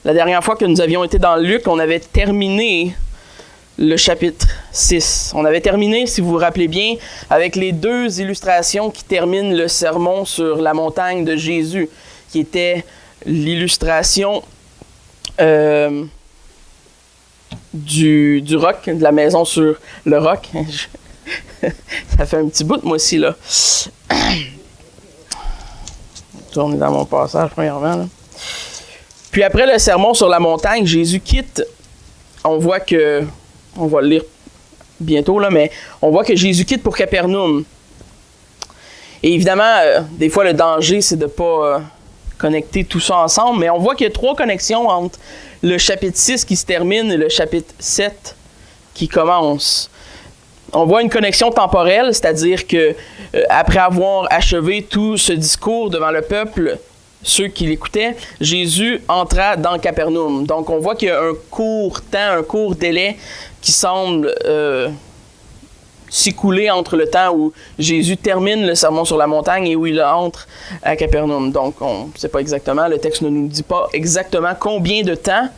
La dernière fois que nous avions été dans Luc, on avait terminé le chapitre 6. On avait terminé, si vous vous rappelez bien, avec les deux illustrations qui terminent le sermon sur la montagne de Jésus, qui était l'illustration du roc, de la maison sur le roc. Ça fait un petit bout, moi aussi, là. Tourner dans mon passage, premièrement, là. Puis après le sermon sur la montagne, Jésus quitte. On voit que, on va le lire bientôt, là, mais on voit que Jésus quitte pour Capernaum. Et évidemment, des fois, le danger, c'est de ne pas connecter tout ça ensemble, mais on voit qu'il y a 3 connexions entre le chapitre 6 qui se termine et le chapitre 7 qui commence. On voit une connexion temporelle, c'est-à-dire que après avoir achevé tout ce discours devant le peuple, ceux qui l'écoutaient, Jésus entra dans Capernaum. Donc on voit qu'il y a un court temps, un court délai qui semble s'écouler entre le temps où Jésus termine le sermon sur la montagne et où il entre à Capernaum. Donc on ne sait pas exactement, le texte ne nous dit pas exactement combien de temps,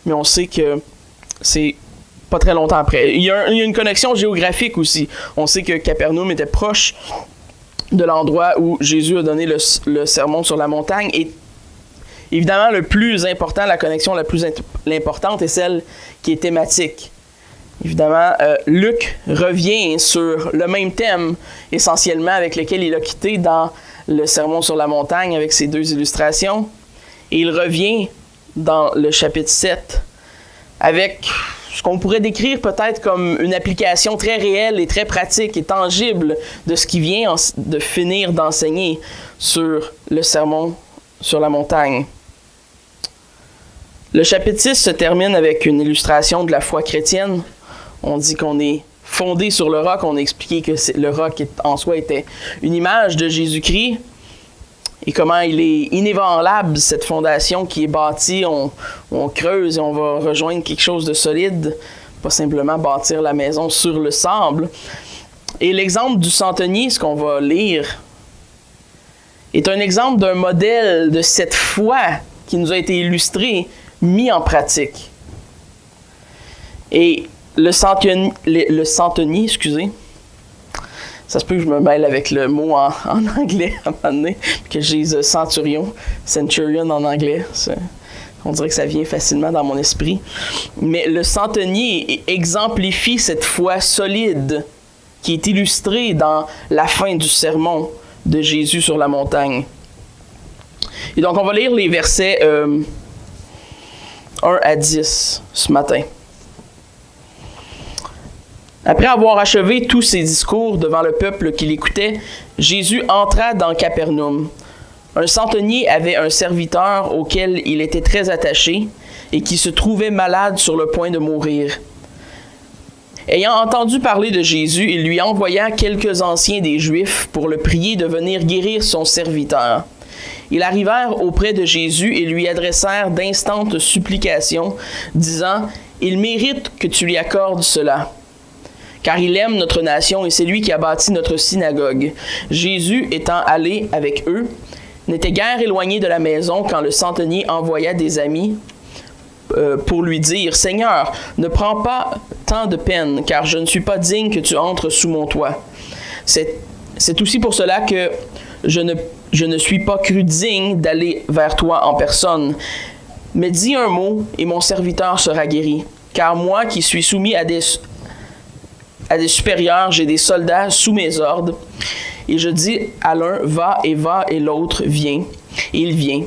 mais on sait que c'est pas très longtemps après. Il y a une connexion géographique aussi. On sait que Capernaum était proche de l'endroit où Jésus a donné le sermon sur la montagne. Et évidemment, le plus important, la connexion la plus importante est celle qui est thématique. Évidemment, Luc revient sur le même thème, essentiellement, avec lequel il a quitté dans le sermon sur la montagne, avec ses 2 illustrations. Et il revient dans le chapitre 7 avec ce qu'on pourrait décrire peut-être comme une application très réelle et très pratique et tangible de ce qui vient de finir d'enseigner sur le sermon sur la montagne. Le chapitre 6 se termine avec une illustration de la foi chrétienne. On dit qu'on est fondé sur le roc. On a expliqué que le roc en soi était une image de Jésus-Christ. Et comment il est inébranlable, cette fondation qui est bâtie, on creuse et on va rejoindre quelque chose de solide, pas simplement bâtir la maison sur le sable. Et l'exemple du centenier, ce qu'on va lire, est un exemple d'un modèle de cette foi qui nous a été illustré, mis en pratique. Et le centenier, excusez, ça se peut que je me mêle avec le mot en anglais à un moment donné, que j'ai centurion en anglais. On dirait que ça vient facilement dans mon esprit. Mais le centenier exemplifie cette foi solide qui est illustrée dans la fin du sermon de Jésus sur la montagne. Et donc, on va lire les versets 1 à 10 ce matin. Après avoir achevé tous ses discours devant le peuple qui l'écoutait, Jésus entra dans Capernaum. Un centenier avait un serviteur auquel il était très attaché et qui se trouvait malade sur le point de mourir. Ayant entendu parler de Jésus, il lui envoya quelques anciens des Juifs pour le prier de venir guérir son serviteur. Ils arrivèrent auprès de Jésus et lui adressèrent d'instantes supplications, disant « Il mérite que tu lui accordes cela. » Car il aime notre nation et c'est lui qui a bâti notre synagogue. Jésus, étant allé avec eux, n'était guère éloigné de la maison quand le centenier envoya des amis pour lui dire « Seigneur, ne prends pas tant de peine, car je ne suis pas digne que tu entres sous mon toit. C'est aussi pour cela que je ne suis pas cru digne d'aller vers toi en personne. Mais dis un mot et mon serviteur sera guéri. Car moi qui suis soumis à des supérieurs, j'ai des soldats sous mes ordres. Et je dis à l'un, va, et l'autre, viens. Et il vient.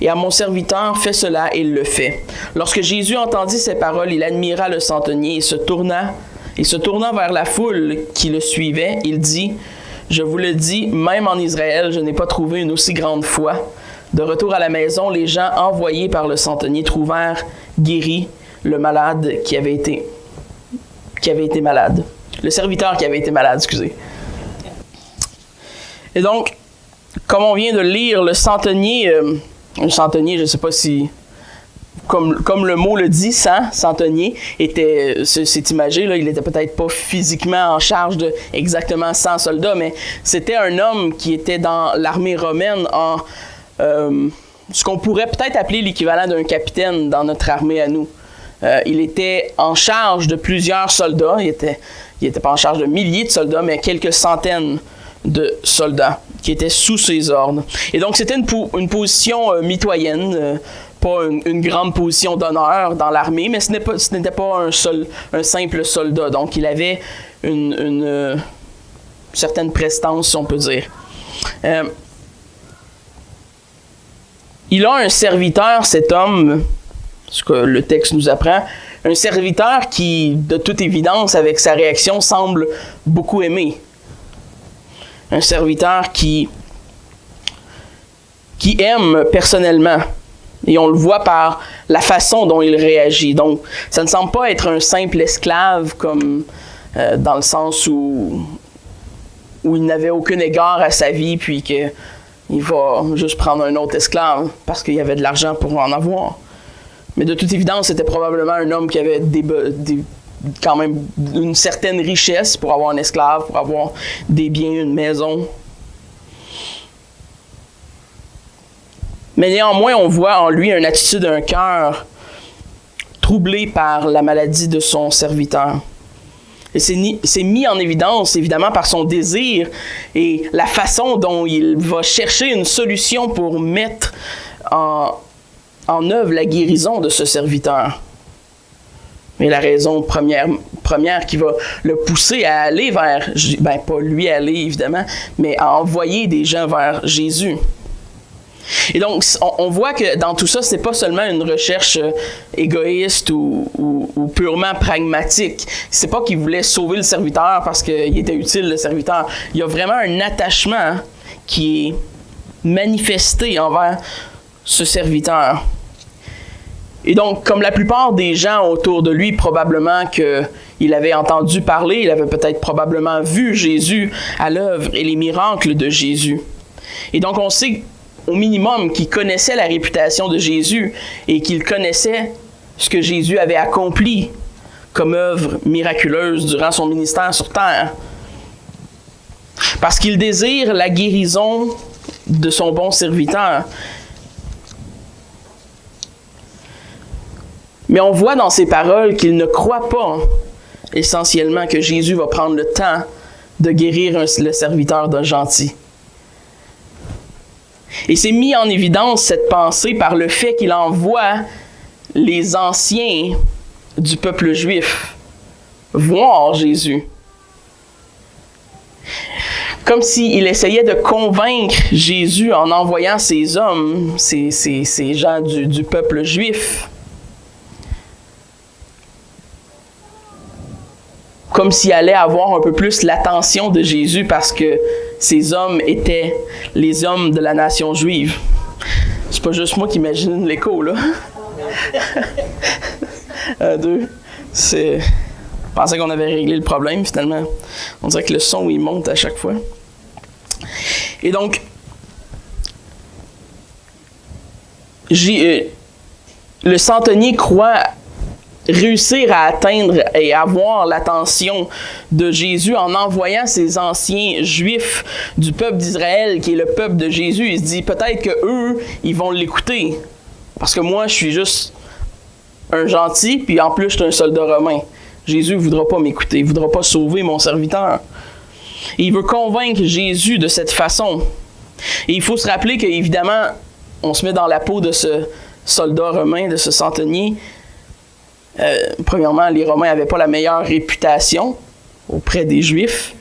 Et à mon serviteur, fais cela, et il le fait. Lorsque Jésus entendit ces paroles, il admira le centenier, et se tournant vers la foule qui le suivait, il dit, je vous le dis, même en Israël, je n'ai pas trouvé une aussi grande foi. De retour à la maison, les gens envoyés par le centenier trouvèrent guéri le malade qui avait été malade. Le serviteur qui avait été malade, excusez. Et donc, comme on vient de lire, le centenier, je ne sais pas si, comme le mot le dit, centenier, c'est imagé, là, il n'était peut-être pas physiquement en charge de exactement 100 soldats, mais c'était un homme qui était dans l'armée romaine ce qu'on pourrait peut-être appeler l'équivalent d'un capitaine dans notre armée à nous. Il était en charge de plusieurs soldats. Il était pas en charge de milliers de soldats, mais quelques centaines de soldats qui étaient sous ses ordres. Et donc, c'était une position mitoyenne, pas une grande position d'honneur dans l'armée, mais ce n'était pas un simple soldat. Donc, il avait une certaine prestance, si on peut dire. Il a un serviteur, cet homme, ce que le texte nous apprend, un serviteur qui, de toute évidence, avec sa réaction, semble beaucoup aimer. Un serviteur qui aime personnellement. Et on le voit par la façon dont il réagit. Donc, ça ne semble pas être un simple esclave, comme dans le sens où il n'avait aucun égard à sa vie, puis qu'il va juste prendre un autre esclave parce qu'il y avait de l'argent pour en avoir. Mais de toute évidence, c'était probablement un homme qui avait quand même une certaine richesse pour avoir un esclave, pour avoir des biens, une maison. Mais néanmoins, on voit en lui une attitude, un cœur troublé par la maladie de son serviteur. Et c'est mis en évidence, évidemment, par son désir et la façon dont il va chercher une solution pour mettre en œuvre la guérison de ce serviteur. Mais la raison première qui va le pousser à aller vers, pas lui aller évidemment, mais à envoyer des gens vers Jésus. Et donc, on voit que dans tout ça, c'est pas seulement une recherche égoïste ou purement pragmatique. C'est pas qu'il voulait sauver le serviteur parce qu'il était utile, le serviteur. Il y a vraiment un attachement qui est manifesté envers ce serviteur. Et donc, comme la plupart des gens autour de lui, probablement qu'il avait entendu parler, il avait peut-être probablement vu Jésus à l'œuvre et les miracles de Jésus. Et donc, on sait au minimum qu'il connaissait la réputation de Jésus et qu'il connaissait ce que Jésus avait accompli comme œuvre miraculeuse durant son ministère sur terre. Parce qu'il désire la guérison de son bon serviteur. Mais on voit dans ses paroles qu'il ne croit pas essentiellement que Jésus va prendre le temps de guérir le serviteur d'un gentil. Et c'est mis en évidence cette pensée par le fait qu'il envoie les anciens du peuple juif voir Jésus. Comme s'il essayait de convaincre Jésus en envoyant ces hommes, ces gens du peuple juif. Comme s'il allait avoir un peu plus l'attention de Jésus parce que ces hommes étaient les hommes de la nation juive. C'est pas juste moi qui imagine l'écho, là. 1, 2. Je pensais qu'on avait réglé le problème, finalement. On dirait que le son, il monte à chaque fois. Et donc, le centenier croit réussir à atteindre et avoir l'attention de Jésus en envoyant ces anciens juifs du peuple d'Israël, qui est le peuple de Jésus. Il se dit peut-être qu'eux, ils vont l'écouter. Parce que moi, je suis juste un gentil, puis en plus, je suis un soldat romain. Jésus ne voudra pas m'écouter, il ne voudra pas sauver mon serviteur. Et il veut convaincre Jésus de cette façon. Et il faut se rappeler qu'évidemment, on se met dans la peau de ce soldat romain, de ce centenier. Premièrement, les Romains n'avaient pas la meilleure réputation auprès des Juifs.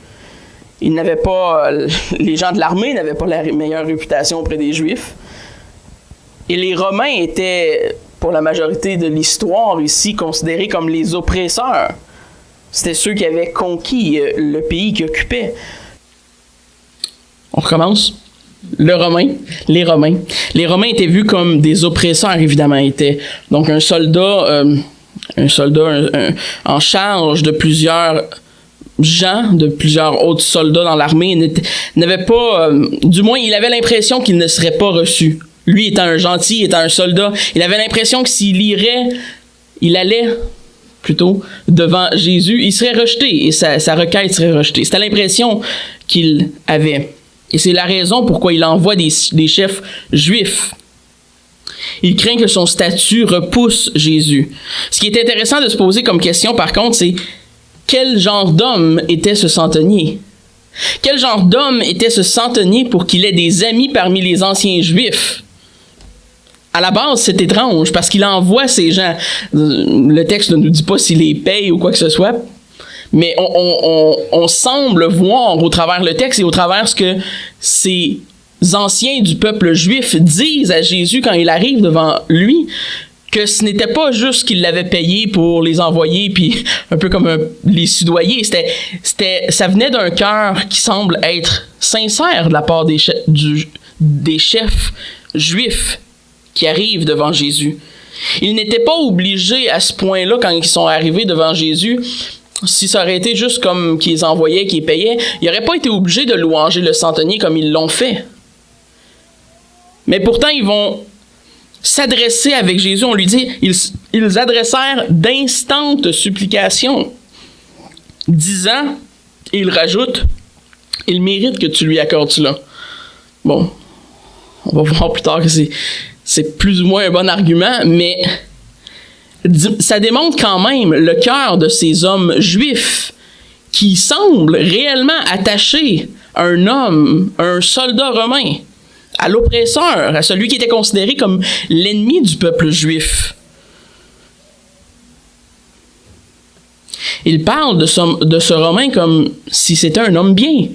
Les gens de l'armée n'avaient pas la meilleure réputation auprès des Juifs. Et les Romains étaient, pour la majorité de l'histoire ici, considérés comme les oppresseurs. C'était ceux qui avaient conquis le pays qu'ils occupaient. On recommence. Les Romains. Les Romains étaient vus comme des oppresseurs, évidemment. Étaient donc un soldat en charge de plusieurs gens, de plusieurs autres soldats dans l'armée, n'avait pas, du moins il avait l'impression qu'il ne serait pas reçu. Lui étant un gentil, étant un soldat, il avait l'impression que il allait devant Jésus, il serait rejeté et sa requête serait rejetée. C'était l'impression qu'il avait. Et c'est la raison pourquoi il envoie des chefs juifs Il craint que son statut repousse Jésus. Ce qui est intéressant de se poser comme question, par contre, c'est quel genre d'homme était ce centenier? Quel genre d'homme était ce centenier pour qu'il ait des amis parmi les anciens Juifs? À la base, c'est étrange parce qu'il envoie ces gens. Le texte ne nous dit pas s'il les paye ou quoi que ce soit, mais on semble voir au travers le texte et au travers ce que ces anciens du peuple juif disent à Jésus quand il arrive devant lui, que ce n'était pas juste qu'il l'avait payé pour les envoyer, puis un peu comme les soudoyer. Ça venait d'un cœur qui semble être sincère de la part des chefs juifs qui arrivent devant Jésus. Ils n'étaient pas obligés à ce point-là, quand ils sont arrivés devant Jésus, si ça aurait été juste comme qu'ils envoyaient, qu'ils payaient, ils n'auraient pas été obligés de louanger le centenier comme ils l'ont fait. Mais pourtant, ils vont s'adresser avec Jésus. On lui dit, ils adressèrent d'instantes supplications, disant, et il rajoute, il mérite que tu lui accordes cela. Bon, on va voir plus tard que c'est plus ou moins un bon argument, mais ça démontre quand même le cœur de ces hommes juifs qui semblent réellement attachés à un homme, à un soldat romain, à l'oppresseur, à celui qui était considéré comme l'ennemi du peuple juif. Il parle de ce Romain comme si c'était un homme bien.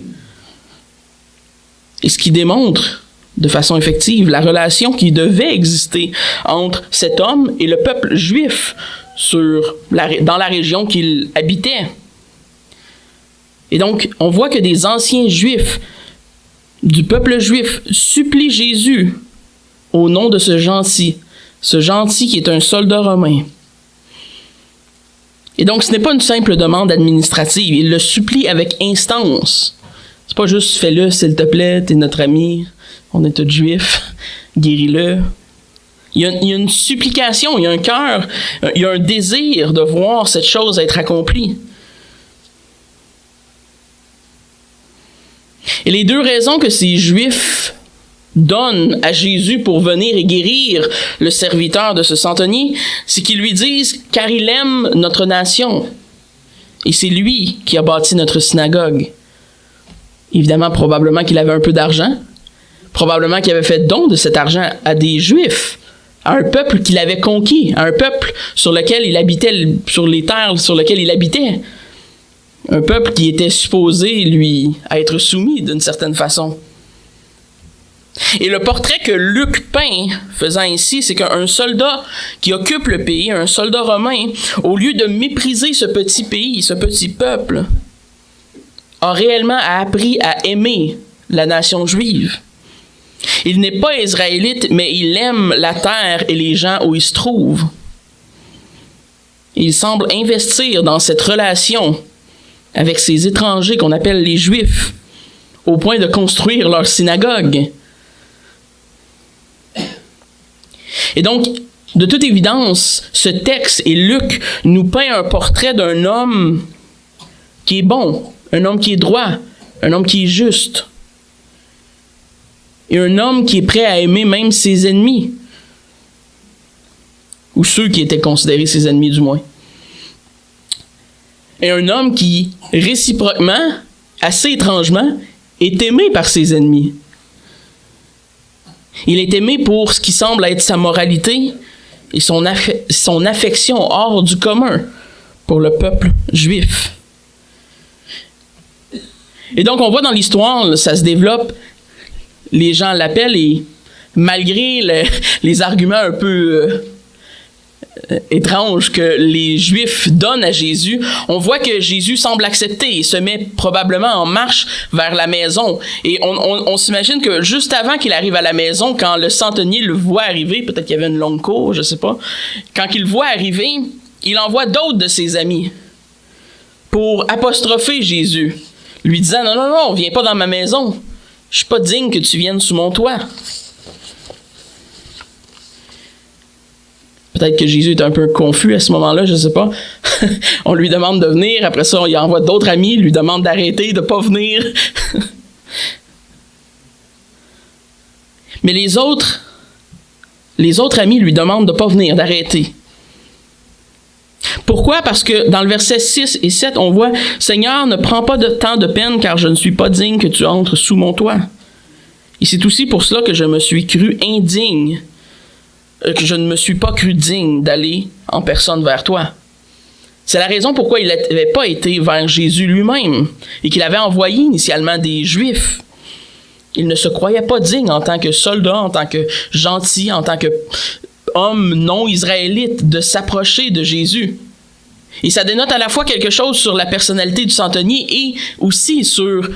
Et ce qui démontre de façon effective la relation qui devait exister entre cet homme et le peuple juif dans la région qu'il habitait. Et donc, on voit que des anciens juifs du peuple juif supplient Jésus au nom de ce gentil qui est un soldat romain. Et donc, ce n'est pas une simple demande administrative, il le supplie avec instance. C'est pas juste « fais-le, s'il te plaît, t'es notre ami, on est tous juifs, guéris-le ». Il y a une supplication, il y a un cœur, il y a un désir de voir cette chose être accomplie. Et les deux raisons que ces Juifs donnent à Jésus pour venir et guérir le serviteur de ce centenier, c'est qu'ils lui disent « car il aime notre nation et c'est lui qui a bâti notre synagogue ». Évidemment, probablement qu'il avait un peu d'argent, probablement qu'il avait fait don de cet argent à des Juifs, à un peuple qu'il avait conquis, à un peuple sur lequel il habitait, sur les terres sur lesquelles il habitait. Un peuple qui était supposé, lui, être soumis d'une certaine façon. Et le portrait que Luc peint faisant ainsi, c'est qu'un soldat qui occupe le pays, un soldat romain, au lieu de mépriser ce petit pays, ce petit peuple, a réellement appris à aimer la nation juive. Il n'est pas israélite, mais il aime la terre et les gens où il se trouve. Il semble investir dans cette relation avec ces étrangers qu'on appelle les Juifs, au point de construire leur synagogue. Et donc, de toute évidence, ce texte et Luc nous peint un portrait d'un homme qui est bon, un homme qui est droit, un homme qui est juste, et un homme qui est prêt à aimer même ses ennemis, ou ceux qui étaient considérés ses ennemis du moins. Et un homme qui, réciproquement, assez étrangement, est aimé par ses ennemis. Il est aimé pour ce qui semble être sa moralité et son affection hors du commun pour le peuple juif. Et donc, on voit dans l'histoire, ça se développe, les gens l'appellent, et malgré les arguments un peu étranges que les Juifs donnent à Jésus, on voit que Jésus semble accepter et se met probablement en marche vers la maison. Et on s'imagine que juste avant qu'il arrive à la maison, quand le centenier le voit arriver, peut-être qu'il y avait une longue cour, je sais pas, quand il le voit arriver, il envoie d'autres de ses amis pour apostropher Jésus, lui disant « Non, viens pas dans ma maison. Je suis pas digne que tu viennes sous mon toit. » Peut-être que Jésus est un peu confus à ce moment-là, je ne sais pas. On lui demande de venir, après ça, on lui envoie d'autres amis, lui demande d'arrêter, de ne pas venir. Mais les autres les autres amis lui demandent de ne pas venir, d'arrêter. Pourquoi? Parce que dans le verset 6 et 7, on voit « Seigneur, ne prends pas de tant de peine, car je ne suis pas digne que tu entres sous mon toit. » Et c'est aussi pour cela que je me suis cru indigne, que je ne me suis pas cru digne d'aller en personne vers toi. C'est la raison pourquoi il n'avait pas été vers Jésus lui-même et qu'il avait envoyé initialement des Juifs. Il ne se croyait pas digne en tant que soldat, en tant que gentil, en tant qu'homme non israélite de s'approcher de Jésus. Et ça dénote à la fois quelque chose sur la personnalité du centenier et aussi sur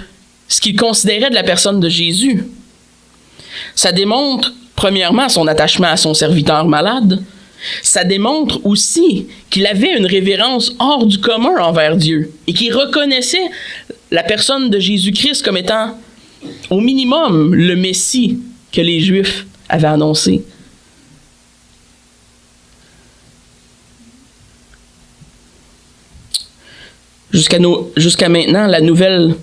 ce qu'il considérait de la personne de Jésus. Ça démontre, premièrement, son attachement à son serviteur malade. Ça démontre aussi qu'il avait une révérence hors du commun envers Dieu et qu'il reconnaissait la personne de Jésus-Christ comme étant, au minimum, le Messie que les Juifs avaient annoncé. Jusqu'à maintenant, la nouvelle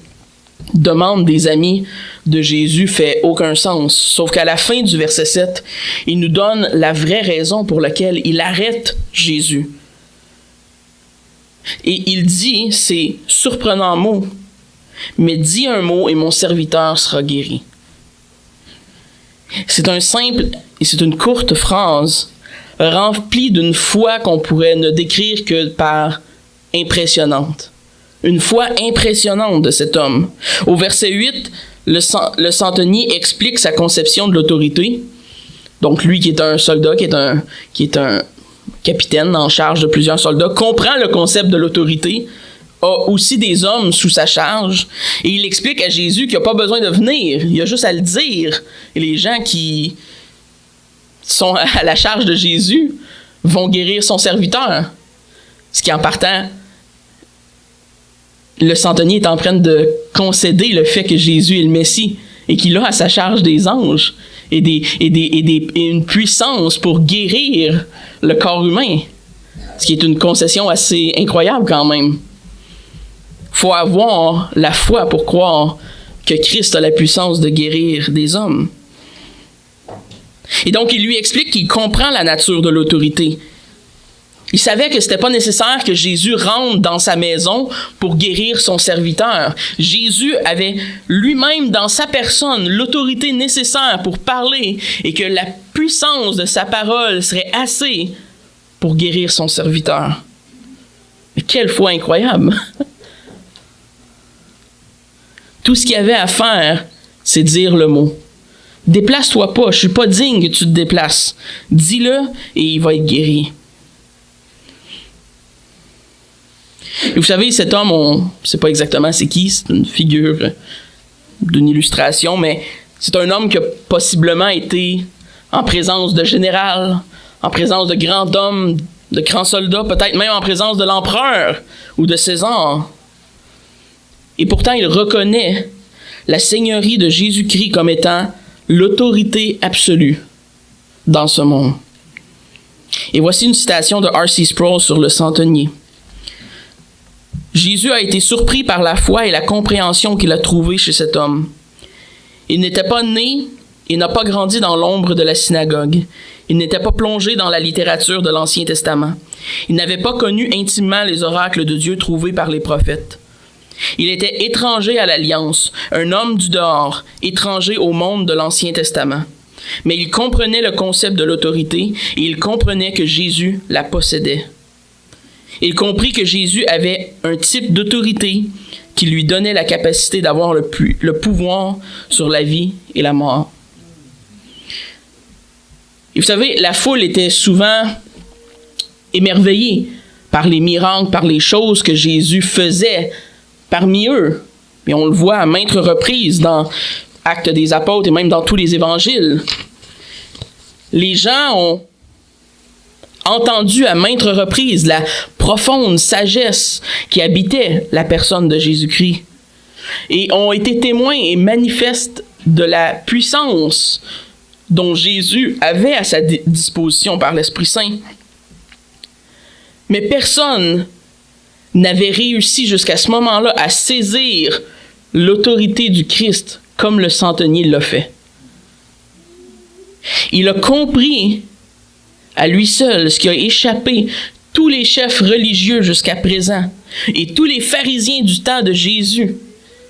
demande des amis de Jésus fait aucun sens. Sauf qu'à la fin du verset 7, il nous donne la vraie raison pour laquelle il arrête Jésus. Et il dit, c'est surprenant mot, mais dis un mot et mon serviteur sera guéri. C'est un simple et c'est une courte phrase remplie d'une foi qu'on pourrait ne décrire que par impressionnante. Une foi impressionnante de cet homme. Au verset 8, le centenier explique sa conception de l'autorité. Donc lui qui est un soldat, qui est un capitaine en charge de plusieurs soldats, comprend le concept de l'autorité, a aussi des hommes sous sa charge, et il explique à Jésus qu'il n'a pas besoin de venir, il a juste à le dire. Et les gens qui sont à la charge de Jésus vont guérir son serviteur. Ce qui en partant, le centenier est en train de concéder le fait que Jésus est le Messie et qu'il a à sa charge des anges et une puissance pour guérir le corps humain. Ce qui est une concession assez incroyable quand même. Il faut avoir la foi pour croire que Christ a la puissance de guérir des hommes. Et donc il lui explique qu'il comprend la nature de l'autorité. Il savait que ce n'était pas nécessaire que Jésus rentre dans sa maison pour guérir son serviteur. Jésus avait lui-même dans sa personne l'autorité nécessaire pour parler et que la puissance de sa parole serait assez pour guérir son serviteur. Mais quelle foi incroyable! Tout ce qu'il y avait à faire, c'est dire le mot. Déplace-toi pas, je suis pas digne que tu te déplaces. Dis-le et il va être guéri. Et vous savez, cet homme, on ne sait pas exactement c'est qui, c'est une figure d'une illustration, mais c'est un homme qui a possiblement été en présence de général, en présence de grands hommes, de grands soldats, peut-être même en présence de l'empereur ou de César. Et pourtant, il reconnaît la seigneurie de Jésus-Christ comme étant l'autorité absolue dans ce monde. Et voici une citation de R.C. Sproul sur le centenier. Jésus a été surpris par la foi et la compréhension qu'il a trouvée chez cet homme. Il n'était pas né et n'a pas grandi dans l'ombre de la synagogue. Il n'était pas plongé dans la littérature de l'Ancien Testament. Il n'avait pas connu intimement les oracles de Dieu trouvés par les prophètes. Il était étranger à l'Alliance, un homme du dehors, étranger au monde de l'Ancien Testament. Mais il comprenait le concept de l'autorité et il comprenait que Jésus la possédait. Il comprit que Jésus avait un type d'autorité qui lui donnait la capacité d'avoir le pouvoir sur la vie et la mort. Et vous savez, la foule était souvent émerveillée par les miracles, par les choses que Jésus faisait parmi eux. Et on le voit à maintes reprises dans Actes des Apôtres et même dans tous les évangiles. Les gens ont entendu à maintes reprises la profonde sagesse qui habitait la personne de Jésus-Christ et ont été témoins et manifestes de la puissance dont Jésus avait à sa disposition par l'Esprit Saint. Mais personne n'avait réussi jusqu'à ce moment-là à saisir l'autorité du Christ comme le centenier l'a fait. Il a compris à lui seul ce qui a échappé tous les chefs religieux jusqu'à présent et tous les pharisiens du temps de Jésus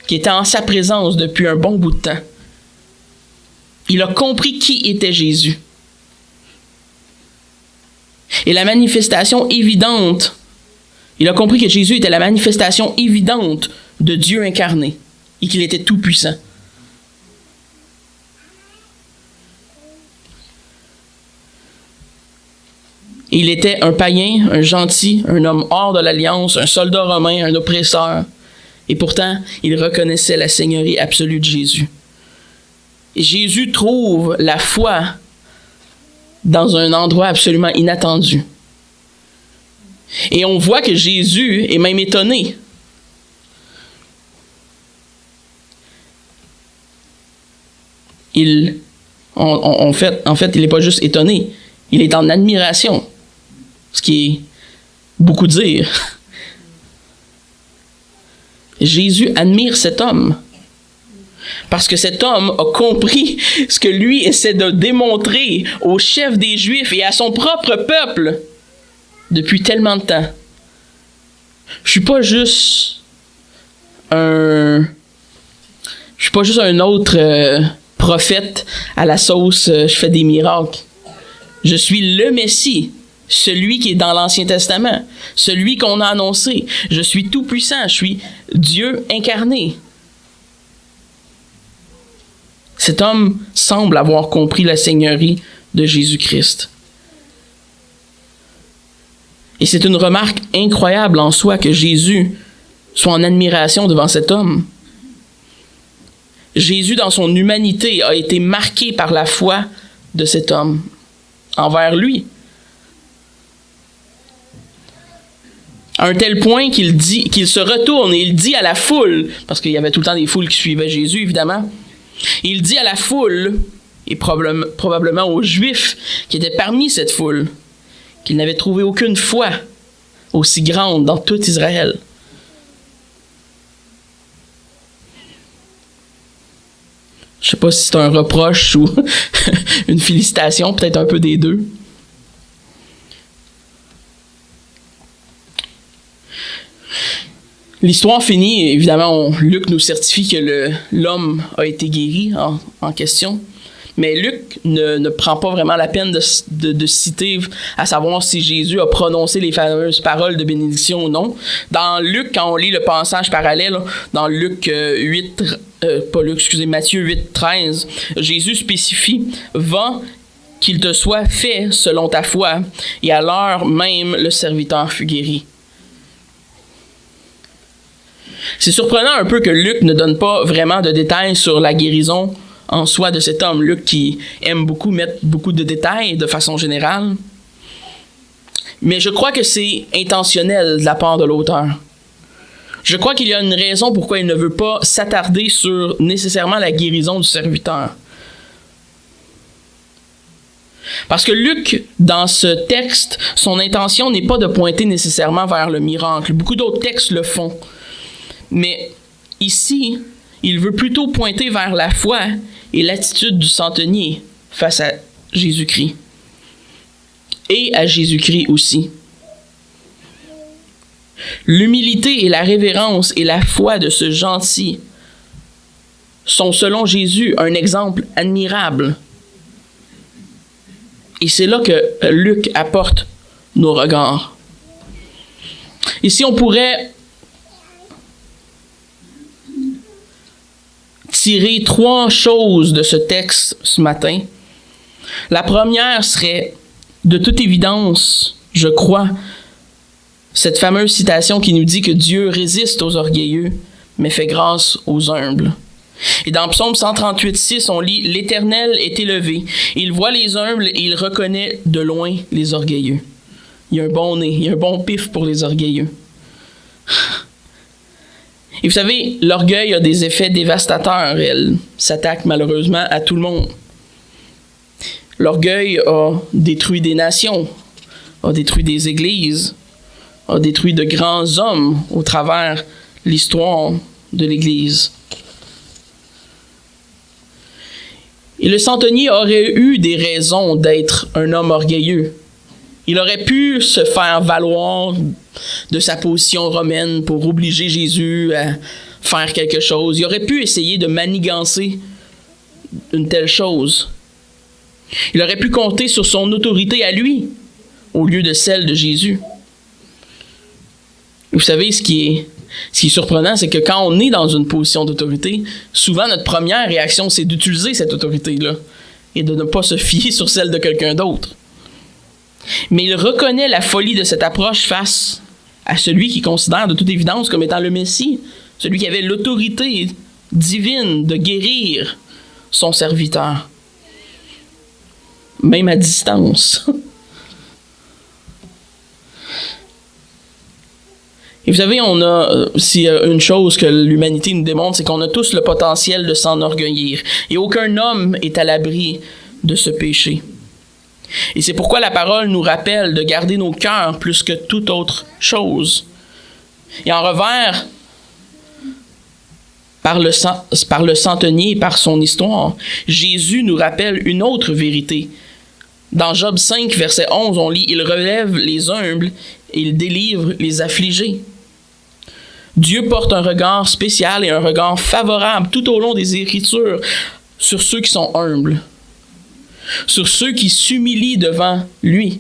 qui étaient en sa présence depuis un bon bout de temps. Il a compris qui était Jésus. Et la manifestation évidente, il a compris que Jésus était la manifestation évidente de Dieu incarné et qu'il était tout-puissant. Il était un païen, un gentil, un homme hors de l'alliance, un soldat romain, un oppresseur. Et pourtant, il reconnaissait la seigneurie absolue de Jésus. Et Jésus trouve la foi dans un endroit absolument inattendu. Et on voit que Jésus est même étonné. En fait, il n'est pas juste étonné, il est en admiration. Ce qui est beaucoup dire. Jésus admire cet homme. Parce que cet homme a compris ce que lui essaie de démontrer au chef des Juifs et à son propre peuple depuis tellement de temps. Je suis pas juste un autre prophète à la sauce je fais des miracles. Je suis le Messie, celui qui est dans l'Ancien Testament, celui qu'on a annoncé. Je suis tout-puissant, je suis Dieu incarné. Cet homme semble avoir compris la seigneurie de Jésus-Christ. Et c'est une remarque incroyable en soi que Jésus soit en admiration devant cet homme. Jésus, dans son humanité, a été marqué par la foi de cet homme envers lui. À un tel point qu'il se retourne et il dit à la foule, parce qu'il y avait tout le temps des foules qui suivaient Jésus, évidemment, il dit à la foule, et probablement aux Juifs qui étaient parmi cette foule, qu'il n'avait trouvé aucune foi aussi grande dans tout Israël. Je ne sais pas si c'est un reproche ou une félicitation, peut-être un peu des deux. L'histoire finit, évidemment, Luc nous certifie que l'homme a été guéri en question. Mais Luc ne prend pas vraiment la peine de citer à savoir si Jésus a prononcé les fameuses paroles de bénédiction ou non. Dans Luc, quand on lit le passage parallèle, dans Matthieu 8, 13, Jésus spécifie « Va, qu'il te soit fait selon ta foi. » Et à l'heure même, le serviteur fut guéri. C'est surprenant un peu que Luc ne donne pas vraiment de détails sur la guérison en soi de cet homme. Luc qui aime beaucoup mettre beaucoup de détails de façon générale. Mais je crois que c'est intentionnel de la part de l'auteur. Je crois qu'il y a une raison pourquoi il ne veut pas s'attarder sur nécessairement la guérison du serviteur. Parce que Luc, dans ce texte, son intention n'est pas de pointer nécessairement vers le miracle. Beaucoup d'autres textes le font. Mais ici, il veut plutôt pointer vers la foi et l'attitude du centenier face à Jésus-Christ. Et à Jésus-Christ aussi. L'humilité et la révérence et la foi de ce gentil sont, selon Jésus, un exemple admirable. Et c'est là que Luc apporte nos regards. Ici, on pourrait tirer 3 choses de ce texte ce matin. La première serait, de toute évidence, je crois, cette fameuse citation qui nous dit que Dieu résiste aux orgueilleux, mais fait grâce aux humbles. Et dans Psaume 138, 6, on lit « L'Éternel est élevé, il voit les humbles et il reconnaît de loin les orgueilleux. » Il y a un bon nez, il y a un bon pif pour les orgueilleux. Et vous savez, l'orgueil a des effets dévastateurs. Elle s'attaque malheureusement à tout le monde. L'orgueil a détruit des nations, a détruit des églises, a détruit de grands hommes au travers l'histoire de l'Église. Et le centenier aurait eu des raisons d'être un homme orgueilleux. Il aurait pu se faire valoir de sa position romaine pour obliger Jésus à faire quelque chose. Il aurait pu essayer de manigancer une telle chose. Il aurait pu compter sur son autorité à lui, au lieu de celle de Jésus. Vous savez, ce qui est surprenant, c'est que quand on est dans une position d'autorité, souvent notre première réaction, c'est d'utiliser cette autorité-là et de ne pas se fier sur celle de quelqu'un d'autre. Mais il reconnaît la folie de cette approche face à celui qu'il considère de toute évidence comme étant le Messie, celui qui avait l'autorité divine de guérir son serviteur, même à distance. Et vous savez, s'il y a une chose que l'humanité nous démontre, c'est qu'on a tous le potentiel de s'enorgueillir. Et aucun homme est à l'abri de ce péché. Et c'est pourquoi la parole nous rappelle de garder nos cœurs plus que toute autre chose. Et en revers, par le centenier, par son histoire, Jésus nous rappelle une autre vérité. Dans Job 5, verset 11, on lit « Il relève les humbles et il délivre les affligés ». Dieu porte un regard spécial et un regard favorable tout au long des Écritures sur ceux qui sont humbles, sur ceux qui s'humilient devant lui.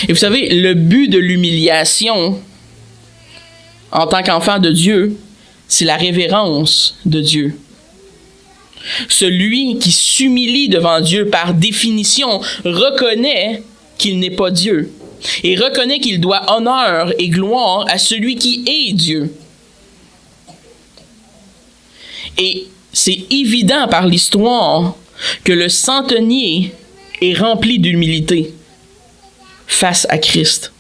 Et vous savez, le but de l'humiliation en tant qu'enfant de Dieu, c'est la révérence de Dieu. Celui qui s'humilie devant Dieu, par définition, reconnaît qu'il n'est pas Dieu et reconnaît qu'il doit honneur et gloire à celui qui est Dieu. Et c'est évident par l'histoire que le centenier est rempli d'humilité face à Christ.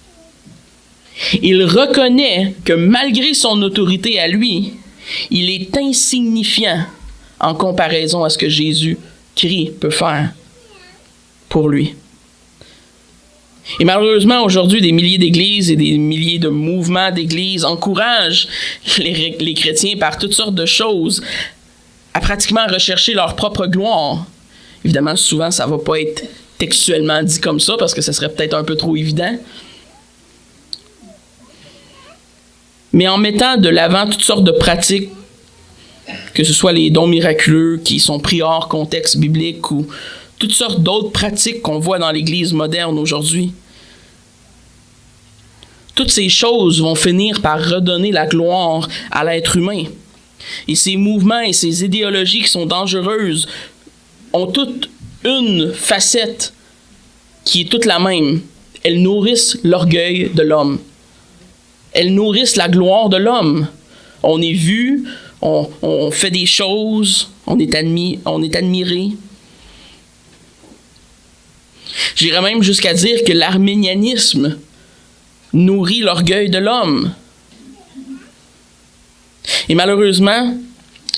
Il reconnaît que malgré son autorité à lui, il est insignifiant en comparaison à ce que Jésus-Christ peut faire pour lui. Et malheureusement, aujourd'hui, des milliers d'églises et des milliers de mouvements d'églises encouragent les chrétiens par toutes sortes de choses à pratiquement rechercher leur propre gloire. Évidemment, souvent, ça ne va pas être textuellement dit comme ça parce que ce serait peut-être un peu trop évident. Mais en mettant de l'avant toutes sortes de pratiques, que ce soit les dons miraculeux qui sont pris hors contexte biblique ou toutes sortes d'autres pratiques qu'on voit dans l'Église moderne aujourd'hui, toutes ces choses vont finir par redonner la gloire à l'être humain. Et ces mouvements et ces idéologies qui sont dangereuses ont toutes une facette qui est toute la même. Elles nourrissent l'orgueil de l'homme. Elles nourrissent la gloire de l'homme. On est vu, on fait des choses, on est admiré. J'irais même jusqu'à dire que l'arménianisme nourrit l'orgueil de l'homme. Et malheureusement,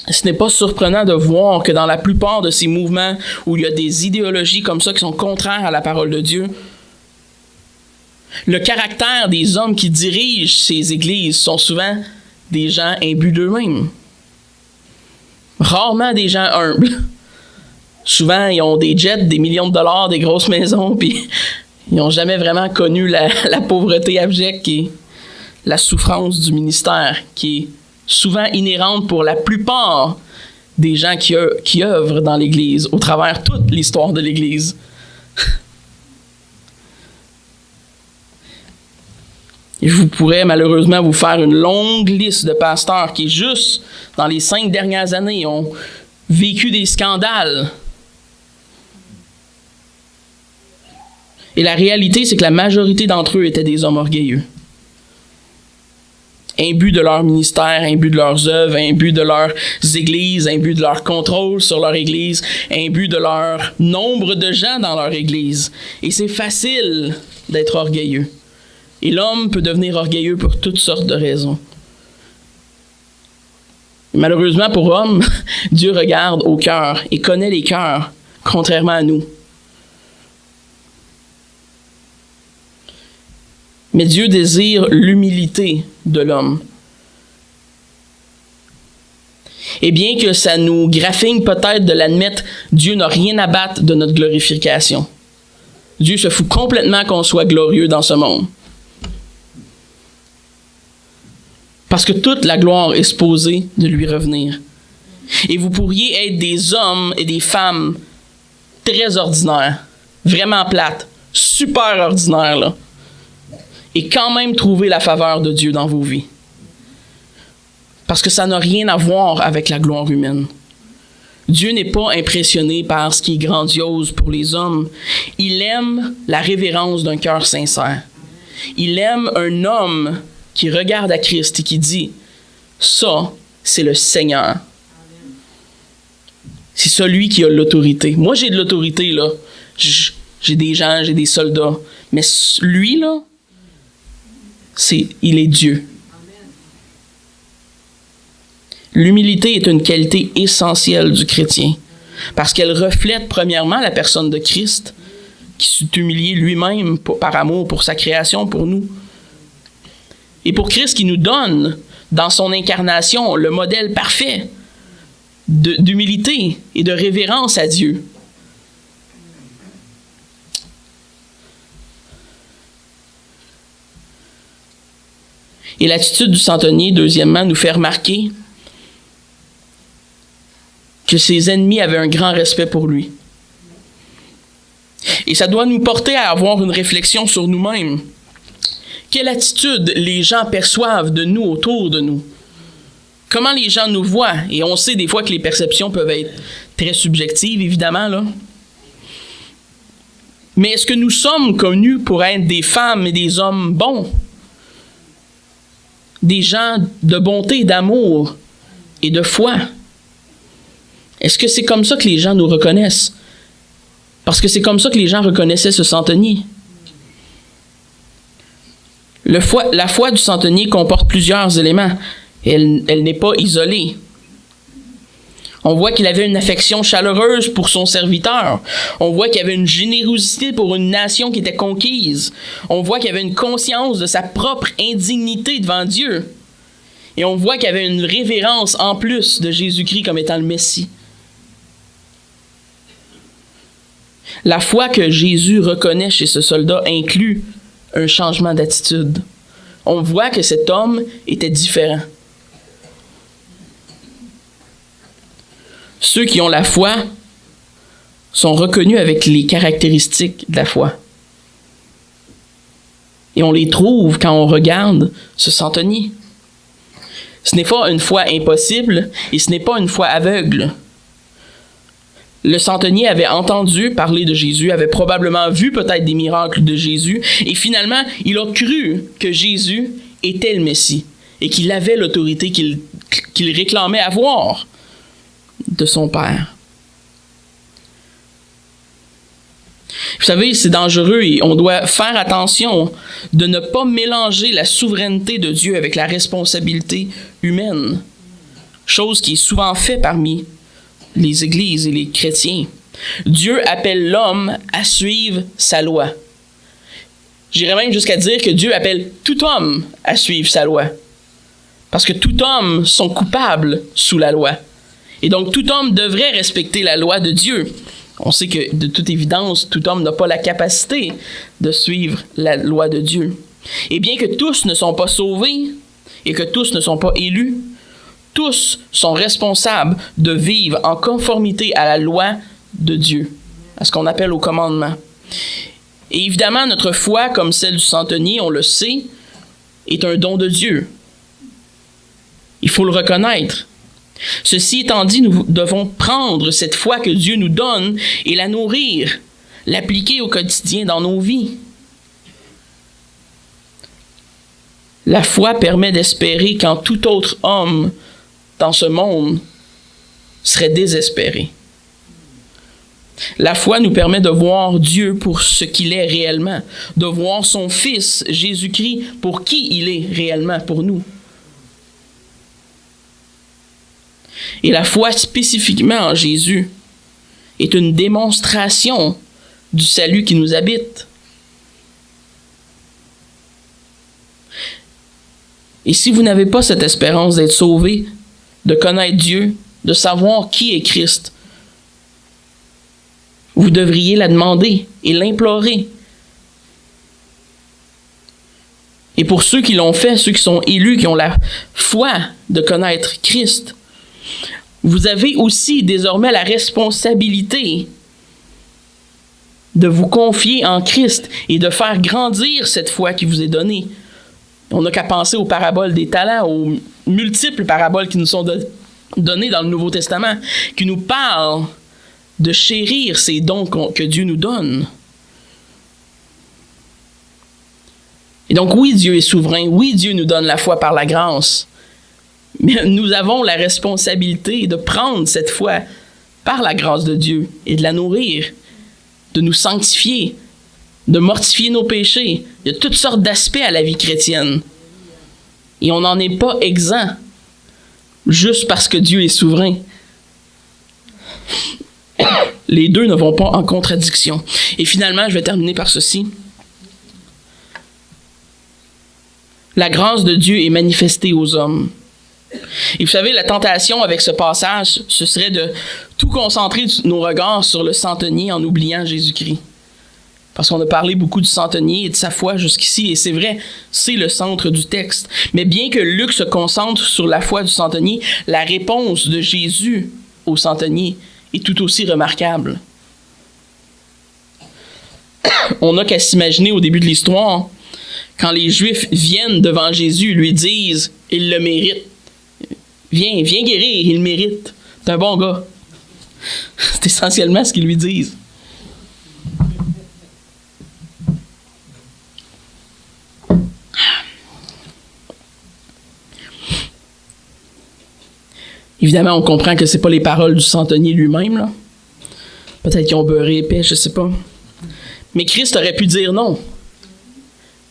ce n'est pas surprenant de voir que dans la plupart de ces mouvements où il y a des idéologies comme ça qui sont contraires à la parole de Dieu, le caractère des hommes qui dirigent ces églises sont souvent des gens imbus d'eux-mêmes. Rarement des gens humbles. Souvent, ils ont des jets, des millions de dollars, des grosses maisons, puis ils n'ont jamais vraiment connu la pauvreté abjecte et la souffrance du ministère, qui est souvent inhérente pour la plupart des gens qui œuvrent dans l'Église, au travers toute l'histoire de l'Église. Et je pourrais malheureusement vous faire une longue liste de pasteurs qui, juste dans les 5 dernières années, ont vécu des scandales. Et la réalité, c'est que la majorité d'entre eux étaient des hommes orgueilleux. Imbus de leur ministère, imbus de leurs œuvres, imbus de leurs églises, imbus de leur contrôle sur leur église, imbus de leur nombre de gens dans leur église. Et c'est facile d'être orgueilleux. Et l'homme peut devenir orgueilleux pour toutes sortes de raisons. Malheureusement pour l'homme, Dieu regarde au cœur et connaît les cœurs, contrairement à nous. Mais Dieu désire l'humilité de l'homme. Et bien que ça nous graffigne peut-être de l'admettre, Dieu n'a rien à battre de notre glorification. Dieu se fout complètement qu'on soit glorieux dans ce monde. Parce que toute la gloire est supposée de lui revenir. Et vous pourriez être des hommes et des femmes très ordinaires, vraiment plates, super ordinaires, là, et quand même trouver la faveur de Dieu dans vos vies. Parce que ça n'a rien à voir avec la gloire humaine. Dieu n'est pas impressionné par ce qui est grandiose pour les hommes. Il aime la révérence d'un cœur sincère. Il aime un homme qui regarde à Christ et qui dit « Ça, c'est le Seigneur. » C'est celui qui a l'autorité. Moi, j'ai de l'autorité, là. J'ai des gens, j'ai des soldats. Mais lui, là, il est Dieu. L'humilité est une qualité essentielle du chrétien parce qu'elle reflète premièrement la personne de Christ qui s'est humilié lui-même par amour pour sa création, pour nous. Et pour Christ qui nous donne dans son incarnation le modèle parfait d'humilité et de révérence à Dieu. Et l'attitude du centenier, deuxièmement, nous fait remarquer que ses ennemis avaient un grand respect pour lui. Et ça doit nous porter à avoir une réflexion sur nous-mêmes. Quelle attitude les gens perçoivent de nous autour de nous? Comment les gens nous voient? Et on sait des fois que les perceptions peuvent être très subjectives, évidemment, là. Mais est-ce que nous sommes connus pour être des femmes et des hommes bons? Des gens de bonté, d'amour et de foi? Est-ce que c'est comme ça que les gens nous reconnaissent? Parce que c'est comme ça que les gens reconnaissaient ce centenier. La foi du centenier comporte plusieurs éléments. Elle n'est pas isolée. On voit qu'il avait une affection chaleureuse pour son serviteur. On voit qu'il avait une générosité pour une nation qui était conquise. On voit qu'il avait une conscience de sa propre indignité devant Dieu. Et on voit qu'il avait une révérence en plus de Jésus-Christ comme étant le Messie. La foi que Jésus reconnaît chez ce soldat inclut un changement d'attitude. On voit que cet homme était différent. Ceux qui ont la foi sont reconnus avec les caractéristiques de la foi. Et on les trouve quand on regarde ce centenier. Ce n'est pas une foi impossible et ce n'est pas une foi aveugle. Le centenier avait entendu parler de Jésus, avait probablement vu peut-être des miracles de Jésus, et finalement, il a cru que Jésus était le Messie et qu'il avait l'autorité qu'il réclamait avoir de son Père. Vous savez, c'est dangereux et on doit faire attention de ne pas mélanger la souveraineté de Dieu avec la responsabilité humaine, chose qui est souvent faite parmi les églises et les chrétiens. Dieu appelle l'homme à suivre sa loi. J'irais même jusqu'à dire que Dieu appelle tout homme à suivre sa loi. Parce que tout homme sont coupables sous la loi. Et donc tout homme devrait respecter la loi de Dieu. On sait que de toute évidence, tout homme n'a pas la capacité de suivre la loi de Dieu. Et bien que tous ne sont pas sauvés et que tous ne sont pas élus, tous sont responsables de vivre en conformité à la loi de Dieu, à ce qu'on appelle au commandement. Et évidemment, notre foi, comme celle du centenier, on le sait, est un don de Dieu. Il faut le reconnaître. Ceci étant dit, nous devons prendre cette foi que Dieu nous donne et la nourrir, l'appliquer au quotidien dans nos vies. La foi permet d'espérer quand tout autre homme dans ce monde serait désespéré. La foi nous permet de voir Dieu pour ce qu'il est réellement, de voir son Fils, Jésus-Christ, pour qui il est réellement pour nous. Et la foi spécifiquement en Jésus est une démonstration du salut qui nous habite. Et si vous n'avez pas cette espérance d'être sauvé, de connaître Dieu, de savoir qui est Christ, Vous devriez la demander et l'implorer. Et pour ceux qui l'ont fait, ceux qui sont élus, qui ont la foi de connaître Christ, vous avez aussi désormais la responsabilité de vous confier en Christ et de faire grandir cette foi qui vous est donnée. On n'a qu'à penser aux paraboles des talents, aux multiples paraboles qui nous sont données dans le Nouveau Testament, qui nous parlent de chérir ces dons que Dieu nous donne. Et donc oui, Dieu est souverain, oui, Dieu nous donne la foi par la grâce, mais nous avons la responsabilité de prendre cette foi par la grâce de Dieu et de la nourrir, de nous sanctifier, de mortifier nos péchés. Il y a toutes sortes d'aspects à la vie chrétienne. Et on n'en est pas exempt, juste parce que Dieu est souverain. Les deux ne vont pas en contradiction. Et finalement, je vais terminer par ceci. La grâce de Dieu est manifestée aux hommes. Et vous savez, la tentation avec ce passage, ce serait de tout concentrer nos regards sur le centenier en oubliant Jésus-Christ. Parce qu'on a parlé beaucoup du centenier et de sa foi jusqu'ici, et c'est vrai, c'est le centre du texte. Mais bien que Luc se concentre sur la foi du centenier, la réponse de Jésus au centenier est tout aussi remarquable. On n'a qu'à s'imaginer au début de l'histoire, quand les Juifs viennent devant Jésus, lui disent « Il le mérite. Viens guérir, il le mérite. T'es un bon gars. » C'est essentiellement ce qu'ils lui disent. Évidemment, on comprend que c'est pas les paroles du centenier lui-même, là. Peut-être qu'ils ont beurré épais, je sais pas. Mais Christ aurait pu dire non.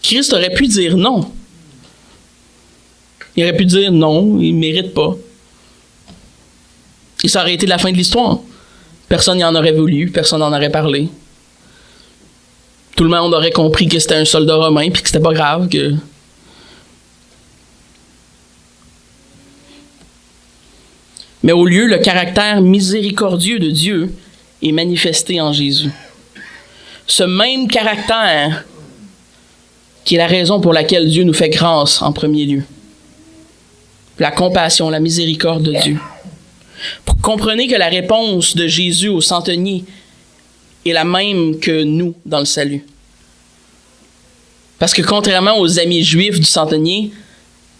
Christ aurait pu dire non. Il aurait pu dire non, il ne mérite pas. Et ça aurait été la fin de l'histoire. Personne n'y en aurait voulu, personne n'en aurait parlé. Tout le monde aurait compris que c'était un soldat romain puis que c'était pas grave. Mais au lieu, le caractère miséricordieux de Dieu est manifesté en Jésus. Ce même caractère qui est la raison pour laquelle Dieu nous fait grâce en premier lieu. La compassion, la miséricorde de Dieu. Comprenez que la réponse de Jésus au centenier est la même que nous dans le salut. Parce que contrairement aux amis juifs du centenier,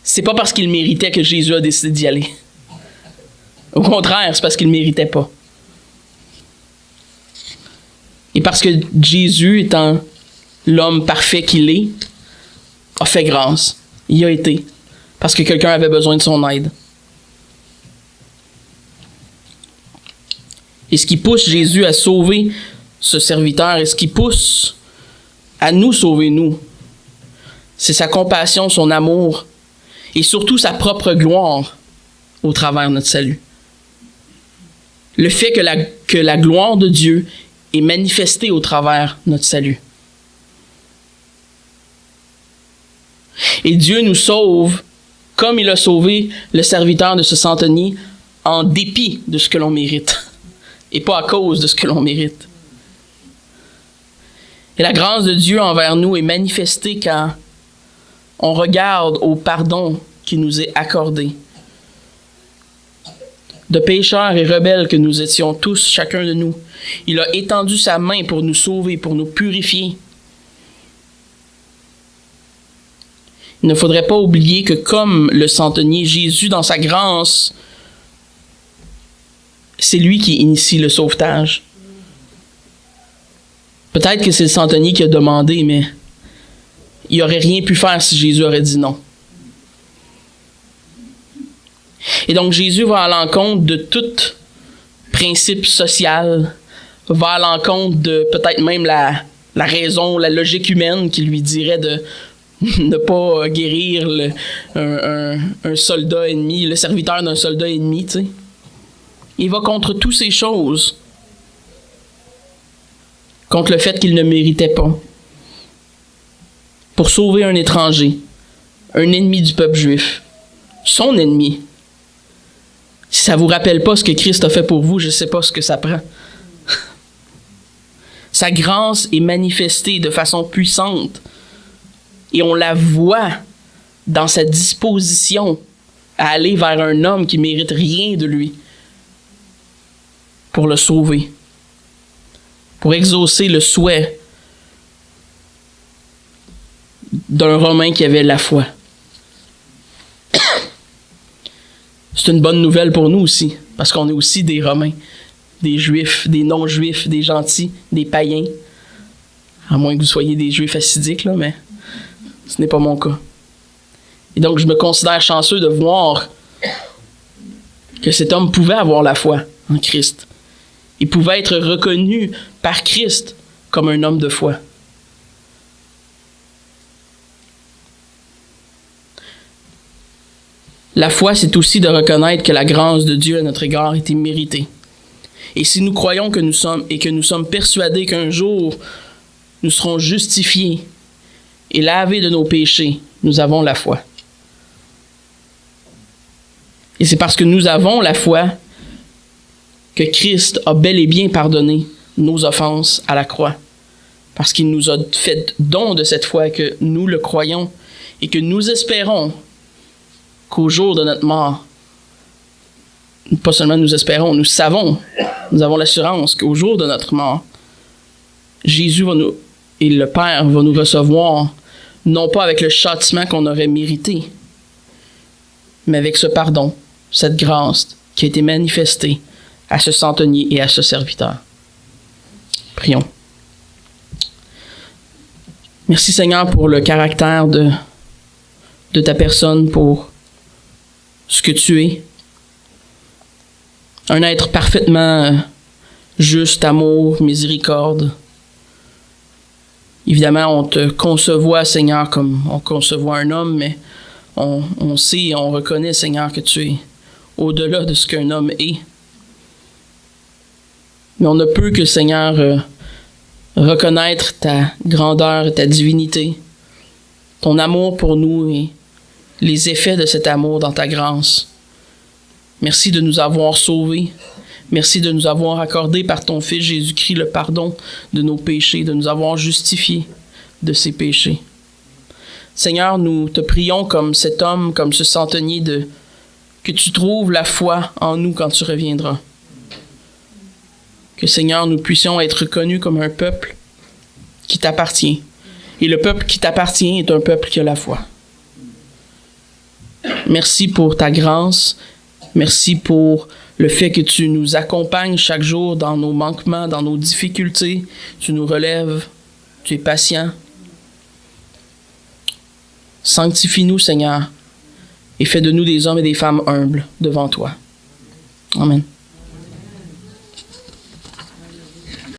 c'est pas parce qu'il méritait que Jésus a décidé d'y aller. Au contraire, c'est parce qu'il ne méritait pas. Et parce que Jésus, étant l'homme parfait qu'il est, a fait grâce. Il y a été. Parce que quelqu'un avait besoin de son aide. Et ce qui pousse Jésus à sauver ce serviteur, et ce qui pousse à nous sauver, nous, c'est sa compassion, son amour, et surtout sa propre gloire au travers de notre salut. Le fait que la gloire de Dieu est manifestée au travers de notre salut. Et Dieu nous sauve comme il a sauvé le serviteur de ce centenier en dépit de ce que l'on mérite et pas à cause de ce que l'on mérite. Et la grâce de Dieu envers nous est manifestée quand on regarde au pardon qui nous est accordé. De pécheurs et rebelles que nous étions tous, chacun de nous, il a étendu sa main pour nous sauver, pour nous purifier. Il ne faudrait pas oublier que comme le centenier, Jésus, dans sa grâce, c'est lui qui initie le sauvetage. Peut-être que c'est le centenier qui a demandé, mais il n'aurait rien pu faire si Jésus aurait dit non. Et donc Jésus va à l'encontre de tout principe social, va à l'encontre de peut-être même la raison, la logique humaine qui lui dirait de ne pas guérir un soldat ennemi, le serviteur d'un soldat ennemi, tu sais. Il va contre toutes ces choses, contre le fait qu'il ne méritait pas, pour sauver un étranger, un ennemi du peuple juif, son ennemi. Si ça vous rappelle pas ce que Christ a fait pour vous, je sais pas ce que ça prend. Sa grâce est manifestée de façon puissante et on la voit dans sa disposition à aller vers un homme qui ne mérite rien de lui pour le sauver, pour exaucer le souhait d'un Romain qui avait la foi. C'est une bonne nouvelle pour nous aussi, parce qu'on est aussi des Romains, des Juifs, des non-Juifs, des gentils, des païens. À moins que vous soyez des Juifs assidiques, là, mais ce n'est pas mon cas. Et donc, je me considère chanceux de voir que cet homme pouvait avoir la foi en Christ. Il pouvait être reconnu par Christ comme un homme de foi. La foi, c'est aussi de reconnaître que la grâce de Dieu à notre égard était méritée. Et si nous croyons que nous sommes et que nous sommes persuadés qu'un jour nous serons justifiés et lavés de nos péchés, nous avons la foi. Et c'est parce que nous avons la foi que Christ a bel et bien pardonné nos offenses à la croix. Parce qu'il nous a fait don de cette foi que nous le croyons et que nous espérons qu'au jour de notre mort, pas seulement nous espérons, nous savons, nous avons l'assurance qu'au jour de notre mort, Jésus et le Père vont nous recevoir, non pas avec le châtiment qu'on aurait mérité, mais avec ce pardon, cette grâce qui a été manifestée à ce centenier et à ce serviteur. Prions. Merci Seigneur pour le caractère de ta personne, pour ce que tu es. Un être parfaitement juste, amour, miséricorde. Évidemment, on te concevoit, Seigneur, comme on concevoit un homme, mais on sait et on reconnaît, Seigneur, que tu es au-delà de ce qu'un homme est. Mais on ne peut que, Seigneur, reconnaître ta grandeur et ta divinité, ton amour pour nous et les effets de cet amour dans ta grâce. Merci de nous avoir sauvés. Merci de nous avoir accordé par ton Fils Jésus-Christ le pardon de nos péchés, de nous avoir justifiés de ces péchés. Seigneur, nous te prions comme cet homme, comme ce centenier, que tu trouves la foi en nous quand tu reviendras. Que, Seigneur, nous puissions être reconnus comme un peuple qui t'appartient. Et le peuple qui t'appartient est un peuple qui a la foi. Merci pour ta grâce. Merci pour le fait que tu nous accompagnes chaque jour dans nos manquements, dans nos difficultés. Tu nous relèves. Tu es patient. Sanctifie-nous, Seigneur, et fais de nous des hommes et des femmes humbles devant toi. Amen.